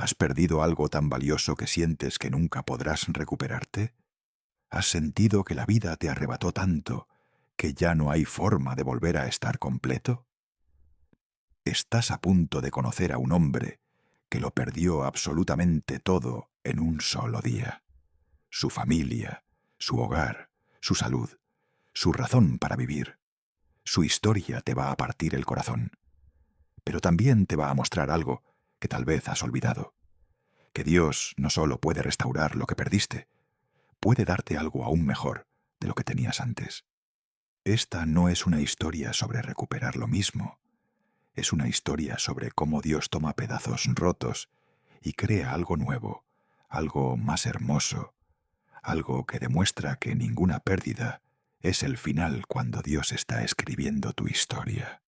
¿Has perdido algo tan valioso que sientes que nunca podrás recuperarte? ¿Has sentido que la vida te arrebató tanto que ya no hay forma de volver a estar completo? Estás a punto de conocer a un hombre que lo perdió absolutamente todo en un solo día. Su familia, su hogar, su salud, su razón para vivir. Su historia te va a partir el corazón, pero también te va a mostrar algo que tal vez has olvidado. Que Dios no solo puede restaurar lo que perdiste, puede darte algo aún mejor de lo que tenías antes. Esta no es una historia sobre recuperar lo mismo, es una historia sobre cómo Dios toma pedazos rotos y crea algo nuevo, algo más hermoso, algo que demuestra que ninguna pérdida es el final cuando Dios está escribiendo tu historia.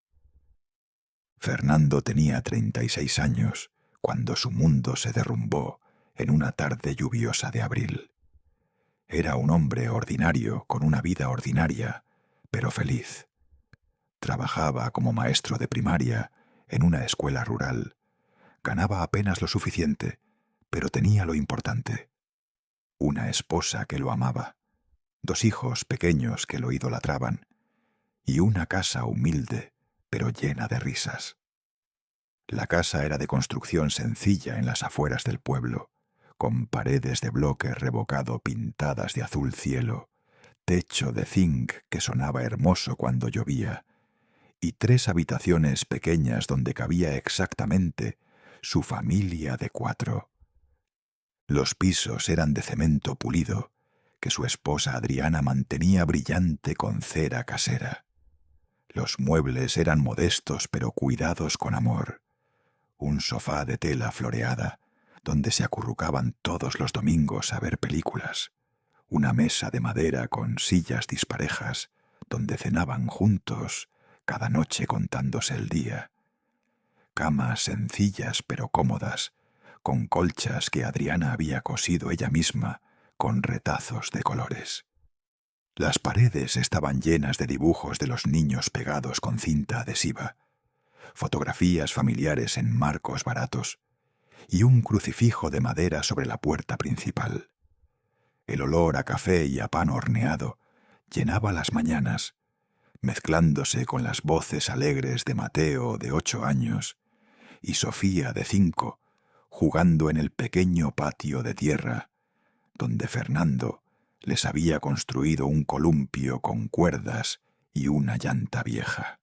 Fernando tenía 36 años cuando su mundo se derrumbó en una tarde lluviosa de abril. Era un hombre ordinario con una vida ordinaria, pero feliz. Trabajaba como maestro de primaria en una escuela rural. Ganaba apenas lo suficiente, pero tenía lo importante: una esposa que lo amaba, 2 hijos pequeños que lo idolatraban y una casa humilde, pero llena de risas. La casa era de construcción sencilla en las afueras del pueblo, con paredes de bloque revocado pintadas de azul cielo, techo de zinc que sonaba hermoso cuando llovía, y 3 habitaciones pequeñas donde cabía exactamente su familia de 4. Los pisos eran de cemento pulido, que su esposa Adriana mantenía brillante con cera casera. Los muebles eran modestos pero cuidados con amor. Un sofá de tela floreada, donde se acurrucaban todos los domingos a ver películas. Una mesa de madera con sillas disparejas, donde cenaban juntos, cada noche contándose el día. Camas sencillas pero cómodas, con colchas que Adriana había cosido ella misma, con retazos de colores. Las paredes estaban llenas de dibujos de los niños pegados con cinta adhesiva, fotografías familiares en marcos baratos y un crucifijo de madera sobre la puerta principal. El olor a café y a pan horneado llenaba las mañanas, mezclándose con las voces alegres de Mateo, de 8 años, y Sofía, de 5, jugando en el pequeño patio de tierra, donde Fernando les había construido un columpio con cuerdas y una llanta vieja.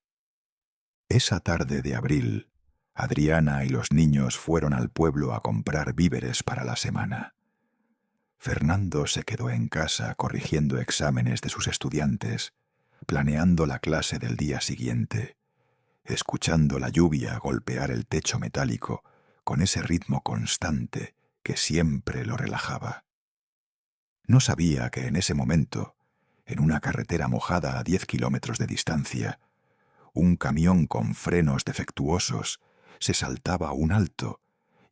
Esa tarde de abril, Adriana y los niños fueron al pueblo a comprar víveres para la semana. Fernando se quedó en casa corrigiendo exámenes de sus estudiantes, planeando la clase del día siguiente, escuchando la lluvia golpear el techo metálico con ese ritmo constante que siempre lo relajaba. No sabía que en ese momento, en una carretera mojada a 10 kilómetros de distancia, un camión con frenos defectuosos se saltaba un alto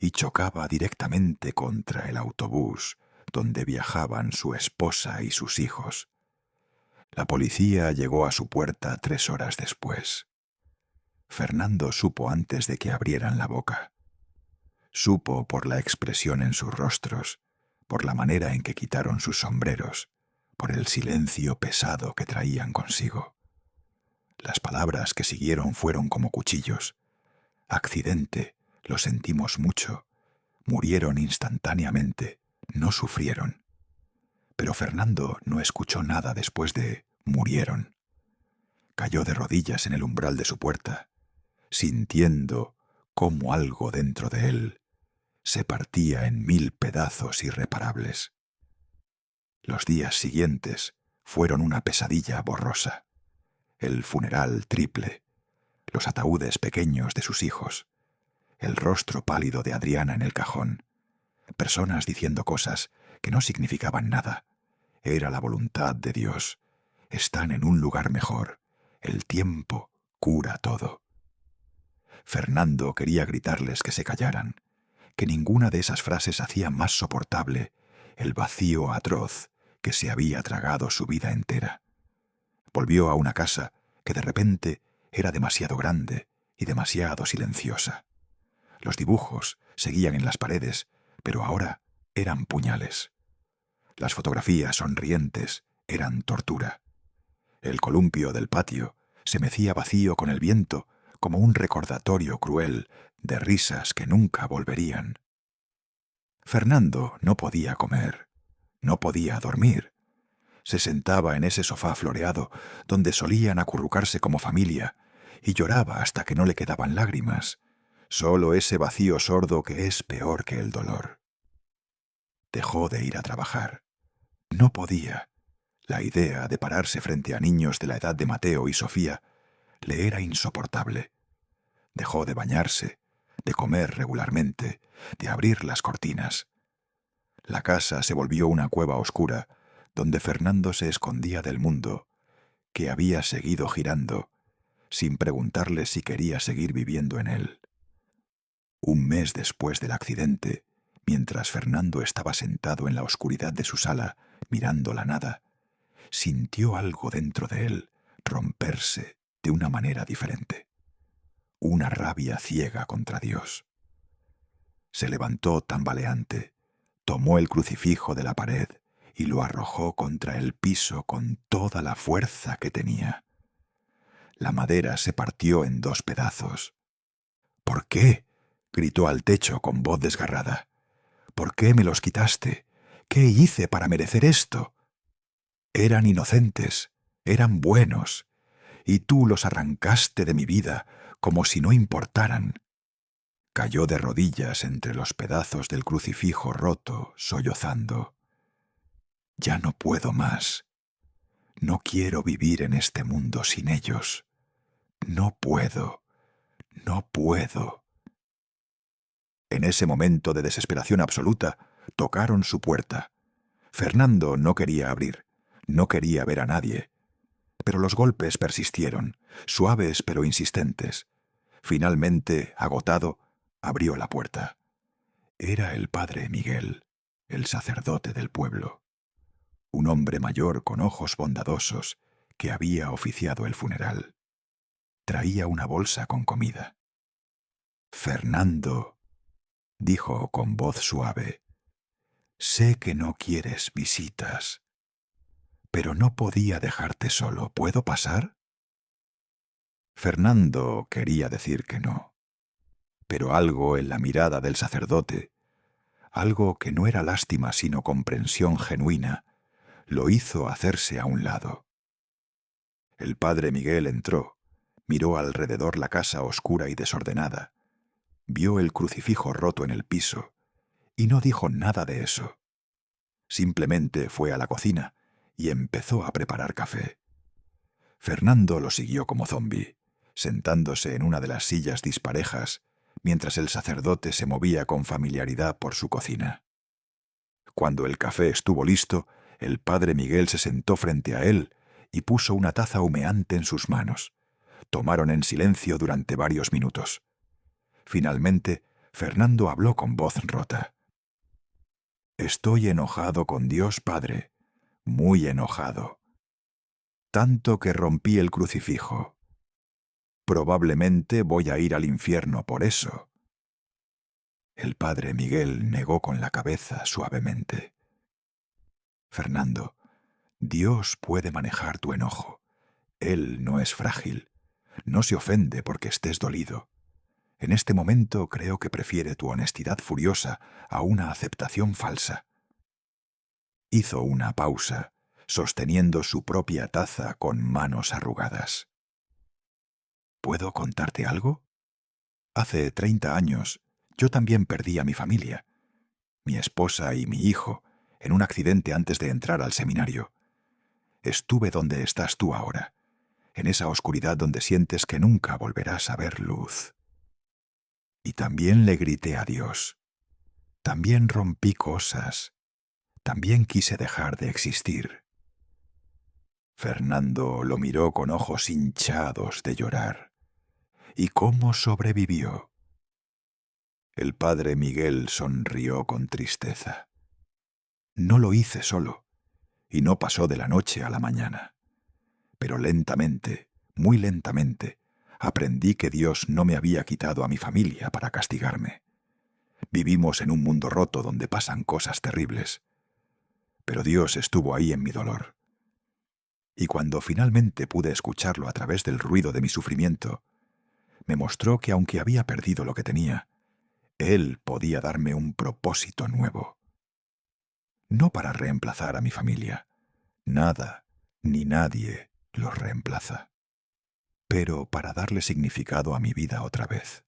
y chocaba directamente contra el autobús donde viajaban su esposa y sus hijos. La policía llegó a su puerta 3 horas después. Fernando supo antes de que abrieran la boca. Supo por la expresión en sus rostros, por la manera en que quitaron sus sombreros, por el silencio pesado que traían consigo. Las palabras que siguieron fueron como cuchillos. Accidente, lo sentimos mucho. Murieron instantáneamente, no sufrieron. Pero Fernando no escuchó nada después de murieron. Cayó de rodillas en el umbral de su puerta, sintiendo cómo algo dentro de él se partía en 1000 pedazos irreparables. Los días siguientes fueron una pesadilla borrosa. El funeral triple, los ataúdes pequeños de sus hijos, el rostro pálido de Adriana en el cajón, personas diciendo cosas que no significaban nada. Era la voluntad de Dios. Están en un lugar mejor. El tiempo cura todo. Fernando quería gritarles que se callaran, que ninguna de esas frases hacía más soportable el vacío atroz que se había tragado su vida entera. Volvió a una casa que de repente era demasiado grande y demasiado silenciosa. Los dibujos seguían en las paredes, pero ahora eran puñales. Las fotografías sonrientes eran tortura. El columpio del patio se mecía vacío con el viento como un recordatorio cruel de risas que nunca volverían. Fernando no podía comer, no podía dormir. Se sentaba en ese sofá floreado donde solían acurrucarse como familia y lloraba hasta que no le quedaban lágrimas, solo ese vacío sordo que es peor que el dolor. Dejó de ir a trabajar. No podía. La idea de pararse frente a niños de la edad de Mateo y Sofía le era insoportable. Dejó de bañarse, de comer regularmente, de abrir las cortinas. La casa se volvió una cueva oscura donde Fernando se escondía del mundo, que había seguido girando, sin preguntarle si quería seguir viviendo en él. Un mes después del accidente, mientras Fernando estaba sentado en la oscuridad de su sala, mirando la nada, sintió algo dentro de él romperse de una manera diferente. Una rabia ciega contra Dios. Se levantó tambaleante, tomó el crucifijo de la pared y lo arrojó contra el piso con toda la fuerza que tenía. La madera se partió en 2 pedazos. «¿Por qué?», gritó al techo con voz desgarrada. «¿Por qué me los quitaste? ¿Qué hice para merecer esto? Eran inocentes, eran buenos, y tú los arrancaste de mi vida como si no importaran». Cayó de rodillas entre los pedazos del crucifijo roto, sollozando. «Ya no puedo más. No quiero vivir en este mundo sin ellos. No puedo, no puedo». En ese momento de desesperación absoluta, tocaron su puerta. Fernando no quería abrir, no quería ver a nadie. Pero los golpes persistieron, suaves pero insistentes. Finalmente, agotado, abrió la puerta. Era el padre Miguel, el sacerdote del pueblo. Un hombre mayor con ojos bondadosos que había oficiado el funeral. Traía una bolsa con comida. «Fernando», dijo con voz suave, «sé que no quieres visitas, pero no podía dejarte solo. ¿Puedo pasar?». Fernando quería decir que no, pero algo en la mirada del sacerdote, algo que no era lástima sino comprensión genuina, lo hizo hacerse a un lado. El padre Miguel entró, miró alrededor la casa oscura y desordenada, vio el crucifijo roto en el piso y no dijo nada de eso. Simplemente fue a la cocina y empezó a preparar café. Fernando lo siguió como zombi, sentándose en una de las sillas disparejas, mientras el sacerdote se movía con familiaridad por su cocina. Cuando el café estuvo listo, el padre Miguel se sentó frente a él y puso una taza humeante en sus manos. Tomaron en silencio durante varios minutos. Finalmente, Fernando habló con voz rota. «Estoy enojado con Dios, padre, muy enojado. Tanto que rompí el crucifijo. Probablemente voy a ir al infierno por eso». El padre Miguel negó con la cabeza suavemente. «Fernando, Dios puede manejar tu enojo. Él no es frágil. No se ofende porque estés dolido. En este momento creo que prefiere tu honestidad furiosa a una aceptación falsa». Hizo una pausa, sosteniendo su propia taza con manos arrugadas. «¿Puedo contarte algo? Hace 30 años yo también perdí a mi familia, mi esposa y mi hijo, en un accidente antes de entrar al seminario. Estuve donde estás tú ahora, en esa oscuridad donde sientes que nunca volverás a ver luz. Y también le grité a Dios. También rompí cosas. También quise dejar de existir». Fernando lo miró con ojos hinchados de llorar. «¿Y cómo sobrevivió?». El padre Miguel sonrió con tristeza. «No lo hice solo, y no pasó de la noche a la mañana. Pero lentamente, muy lentamente, Aprendí que Dios no me había quitado a mi familia para castigarme. Vivimos en un mundo roto donde pasan cosas terribles. Pero Dios estuvo ahí en mi dolor. Y cuando finalmente pude escucharlo a través del ruido de mi sufrimiento, me mostró que aunque había perdido lo que tenía, Él podía darme un propósito nuevo. No para reemplazar a mi familia. Nada ni nadie los reemplaza. Pero para darle significado a mi vida otra vez.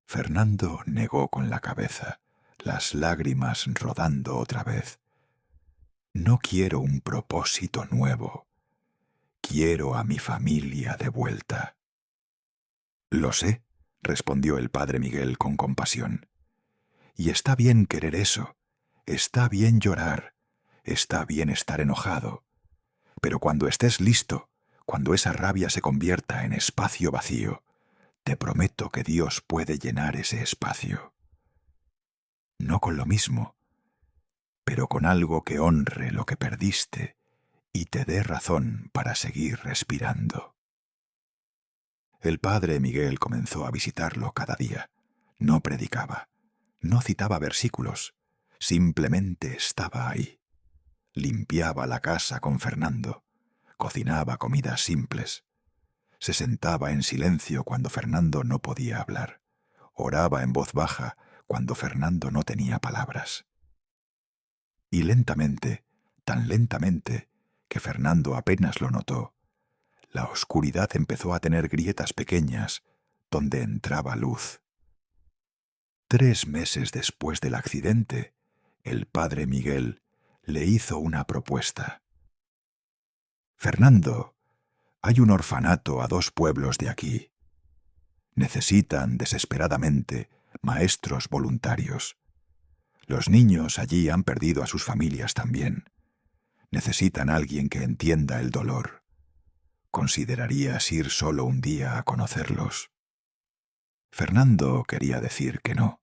Fernando negó con la cabeza, las lágrimas rodando otra vez. No quiero un propósito nuevo. Quiero a mi familia de vuelta. Lo sé, respondió el padre Miguel con compasión. Y está bien querer eso, está bien llorar, está bien estar enojado. Pero cuando estés listo, cuando esa rabia se convierta en espacio vacío, te prometo que Dios puede llenar ese espacio. No con lo mismo, pero con algo que honre lo que perdiste y te dé razón para seguir respirando. El padre Miguel comenzó a visitarlo cada día. No predicaba, no citaba versículos, simplemente estaba ahí. Limpiaba la casa con Fernando, cocinaba comidas simples. Se sentaba en silencio cuando Fernando no podía hablar. Oraba en voz baja cuando Fernando no tenía palabras. Y lentamente, tan lentamente, que Fernando apenas lo notó, la oscuridad empezó a tener grietas pequeñas donde entraba luz. 3 meses después del accidente, el padre Miguel le hizo una propuesta. Fernando, hay un orfanato a 2 pueblos de aquí. Necesitan desesperadamente maestros voluntarios. Los niños allí han perdido a sus familias también. Necesitan a alguien que entienda el dolor. ¿Considerarías ir solo un día a conocerlos? Fernando quería decir que no.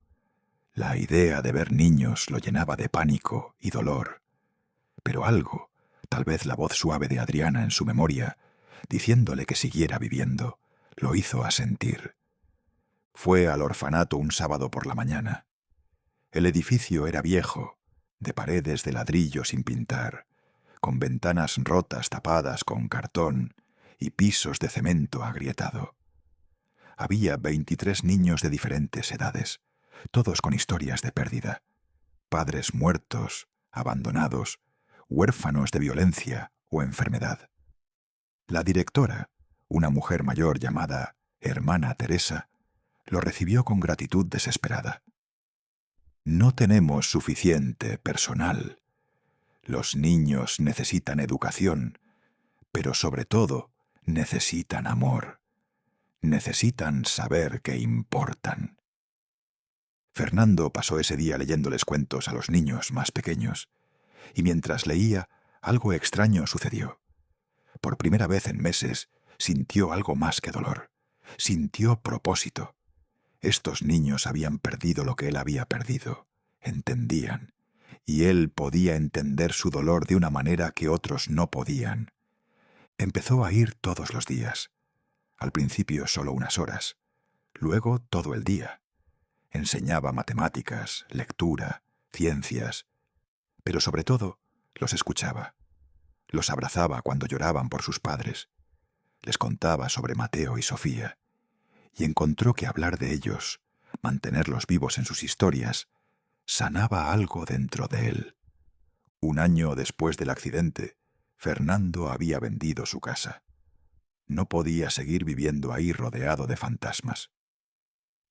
La idea de ver niños lo llenaba de pánico y dolor. Pero algo, tal vez la voz suave de Adriana en su memoria, diciéndole que siguiera viviendo, lo hizo asentir. Fue al orfanato un sábado por la mañana. El edificio era viejo, de paredes de ladrillo sin pintar, con ventanas rotas tapadas con cartón y pisos de cemento agrietado. Había 23 niños de diferentes edades, todos con historias de pérdida, padres muertos, abandonados, huérfanos de violencia o enfermedad. La directora, una mujer mayor llamada Hermana Teresa, lo recibió con gratitud desesperada. No tenemos suficiente personal. Los niños necesitan educación, pero sobre todo necesitan amor. Necesitan saber que importan. Fernando pasó ese día leyéndoles cuentos a los niños más pequeños, y mientras leía, algo extraño sucedió. Por primera vez en meses, sintió algo más que dolor. Sintió propósito. Estos niños habían perdido lo que él había perdido. Entendían. Y él podía entender su dolor de una manera que otros no podían. Empezó a ir todos los días. Al principio solo unas horas. Luego todo el día. Enseñaba matemáticas, lectura, ciencias. Pero sobre todo, los escuchaba. Los abrazaba cuando lloraban por sus padres. Les contaba sobre Mateo y Sofía. Y encontró que hablar de ellos, mantenerlos vivos en sus historias, sanaba algo dentro de él. 1 año después del accidente, Fernando había vendido su casa. No podía seguir viviendo ahí rodeado de fantasmas.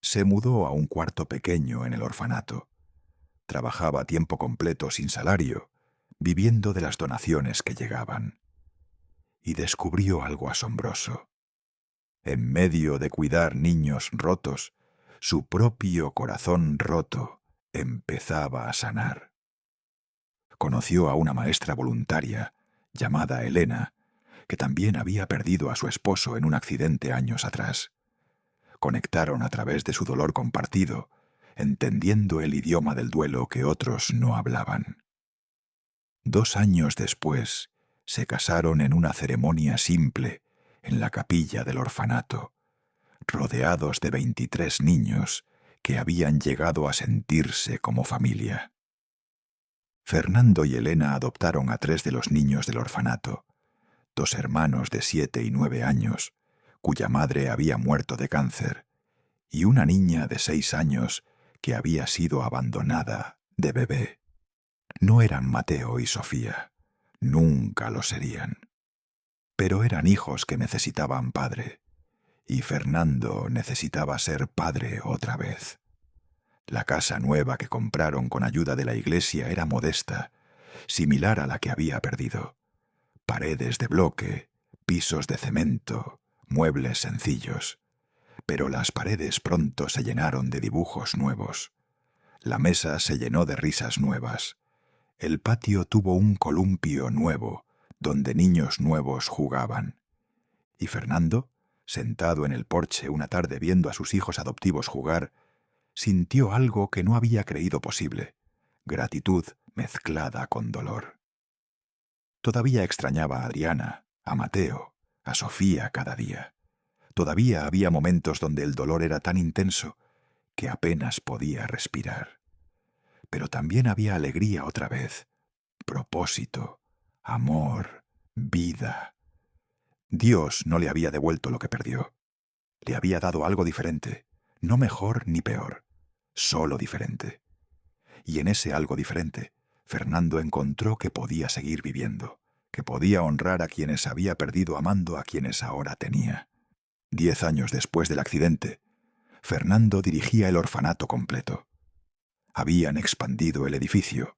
Se mudó a un cuarto pequeño en el orfanato. Trabajaba a tiempo completo sin salario, viviendo de las donaciones que llegaban. Y descubrió algo asombroso. En medio de cuidar niños rotos, su propio corazón roto empezaba a sanar. Conoció a una maestra voluntaria, llamada Elena, que también había perdido a su esposo en un accidente años atrás. Conectaron a través de su dolor compartido, entendiendo el idioma del duelo que otros no hablaban. 2 años después, se casaron en una ceremonia simple en la capilla del orfanato, rodeados de 23 niños que habían llegado a sentirse como familia. Fernando y Elena adoptaron a 3 de los niños del orfanato, 2 hermanos de 7 y 9 años, cuya madre había muerto de cáncer, y una niña de 6 años que había sido abandonada de bebé. No eran Mateo y Sofía, nunca lo serían. Pero eran hijos que necesitaban padre, y Fernando necesitaba ser padre otra vez. La casa nueva que compraron con ayuda de la iglesia era modesta, similar a la que había perdido. Paredes de bloque, pisos de cemento, muebles sencillos. Pero las paredes pronto se llenaron de dibujos nuevos. La mesa se llenó de risas nuevas. El patio tuvo un columpio nuevo, donde niños nuevos jugaban. Y Fernando, sentado en el porche una tarde viendo a sus hijos adoptivos jugar, sintió algo que no había creído posible: gratitud mezclada con dolor. Todavía extrañaba a Adriana, a Mateo, a Sofía cada día. Todavía había momentos donde el dolor era tan intenso que apenas podía respirar. Pero también había alegría otra vez, propósito, amor, vida. Dios no le había devuelto lo que perdió. Le había dado algo diferente, no mejor ni peor, solo diferente. Y en ese algo diferente, Fernando encontró que podía seguir viviendo, que podía honrar a quienes había perdido amando a quienes ahora tenía. 10 años después del accidente, Fernando dirigía el orfanato completo. Habían expandido el edificio,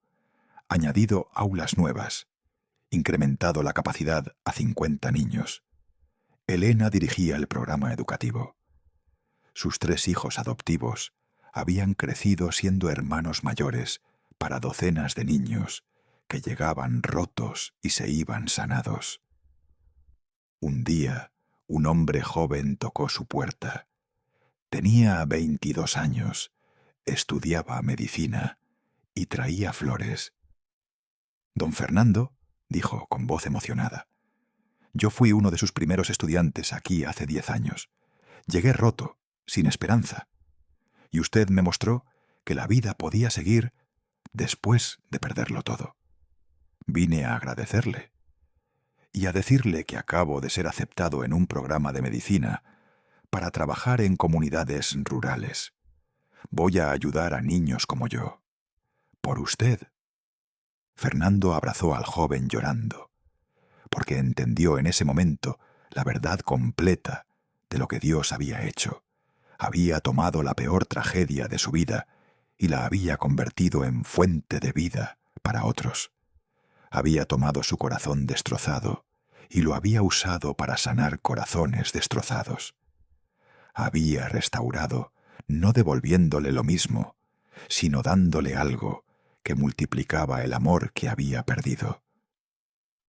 añadido aulas nuevas, incrementado la capacidad a 50 niños. Elena dirigía el programa educativo. Sus 3 hijos adoptivos habían crecido siendo hermanos mayores para docenas de niños que llegaban rotos y se iban sanados. Un día, un hombre joven tocó su puerta. Tenía 22 años, estudiaba medicina y traía flores. «Don Fernando», dijo con voz emocionada, «yo fui uno de sus primeros estudiantes aquí hace 10 años. Llegué roto, sin esperanza. Y usted me mostró que la vida podía seguir después de perderlo todo. Vine a agradecerle y a decirle que acabo de ser aceptado en un programa de medicina para trabajar en comunidades rurales. Voy a ayudar a niños como yo. Por usted». Fernando abrazó al joven llorando, porque entendió en ese momento la verdad completa de lo que Dios había hecho. Había tomado la peor tragedia de su vida y la había convertido en fuente de vida para otros. Había tomado su corazón destrozado y lo había usado para sanar corazones destrozados. Había restaurado, no devolviéndole lo mismo, sino dándole algo que multiplicaba el amor que había perdido.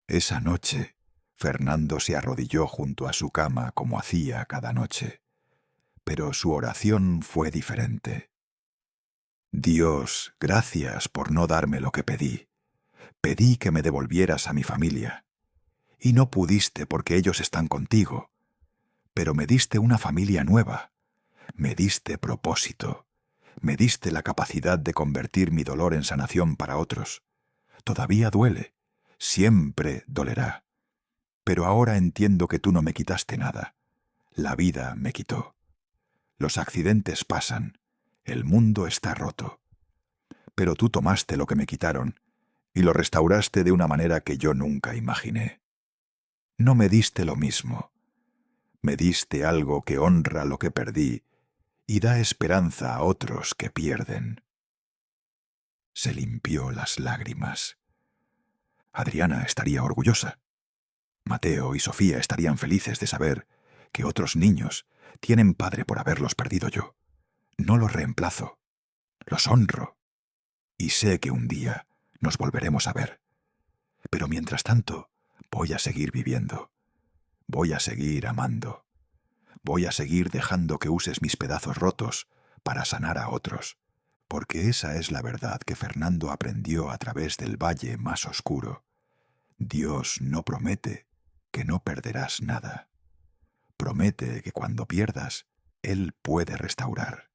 Esa noche, Fernando se arrodilló junto a su cama como hacía cada noche, pero su oración fue diferente. «Dios, gracias por no darme lo que pedí. Pedí que me devolvieras a mi familia. Y no pudiste porque ellos están contigo. Pero me diste una familia nueva. Me diste propósito. Me diste la capacidad de convertir mi dolor en sanación para otros. Todavía duele. Siempre dolerá. Pero ahora entiendo que tú no me quitaste nada. La vida me quitó. Los accidentes pasan. El mundo está roto. Pero tú tomaste lo que me quitaron y lo restauraste de una manera que yo nunca imaginé. No me diste lo mismo. Me diste algo que honra lo que perdí y da esperanza a otros que pierden». Se limpió las lágrimas. Adriana estaría orgullosa. Mateo y Sofía estarían felices de saber que otros niños tienen padre por haberlos perdido yo. No los reemplazo. Los honro. Y sé que un día nos volveremos a ver. Pero mientras tanto, voy a seguir viviendo. Voy a seguir amando. Voy a seguir dejando que uses mis pedazos rotos para sanar a otros, porque esa es la verdad que Fernando aprendió a través del valle más oscuro. Dios no promete que no perderás nada. Promete que cuando pierdas, Él puede restaurar,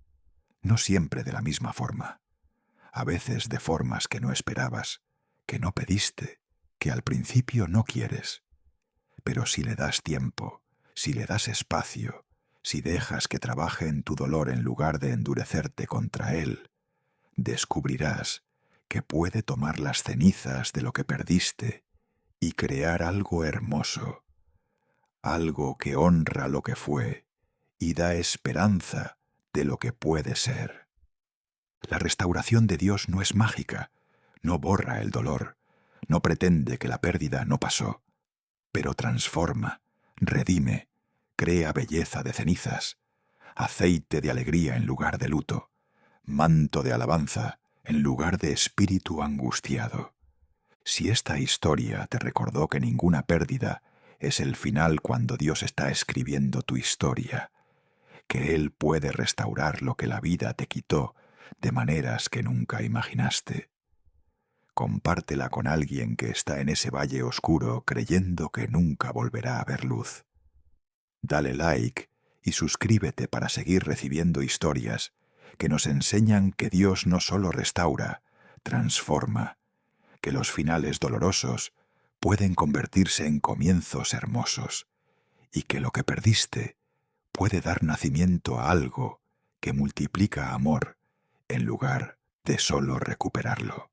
no siempre de la misma forma, a veces de formas que no esperabas, que no pediste, que al principio no quieres. Pero si le das tiempo, si le das espacio, si dejas que trabaje en tu dolor en lugar de endurecerte contra él, descubrirás que puede tomar las cenizas de lo que perdiste y crear algo hermoso, algo que honra lo que fue y da esperanza de lo que puede ser. La restauración de Dios no es mágica, no borra el dolor, no pretende que la pérdida no pasó, pero transforma, redime, crea belleza de cenizas, aceite de alegría en lugar de luto, manto de alabanza en lugar de espíritu angustiado. Si esta historia te recordó que ninguna pérdida es el final cuando Dios está escribiendo tu historia, que Él puede restaurar lo que la vida te quitó de maneras que nunca imaginaste, compártela con alguien que está en ese valle oscuro creyendo que nunca volverá a ver luz. Dale like y suscríbete para seguir recibiendo historias que nos enseñan que Dios no solo restaura, transforma, que los finales dolorosos pueden convertirse en comienzos hermosos y que lo que perdiste puede dar nacimiento a algo que multiplica amor en lugar de solo recuperarlo.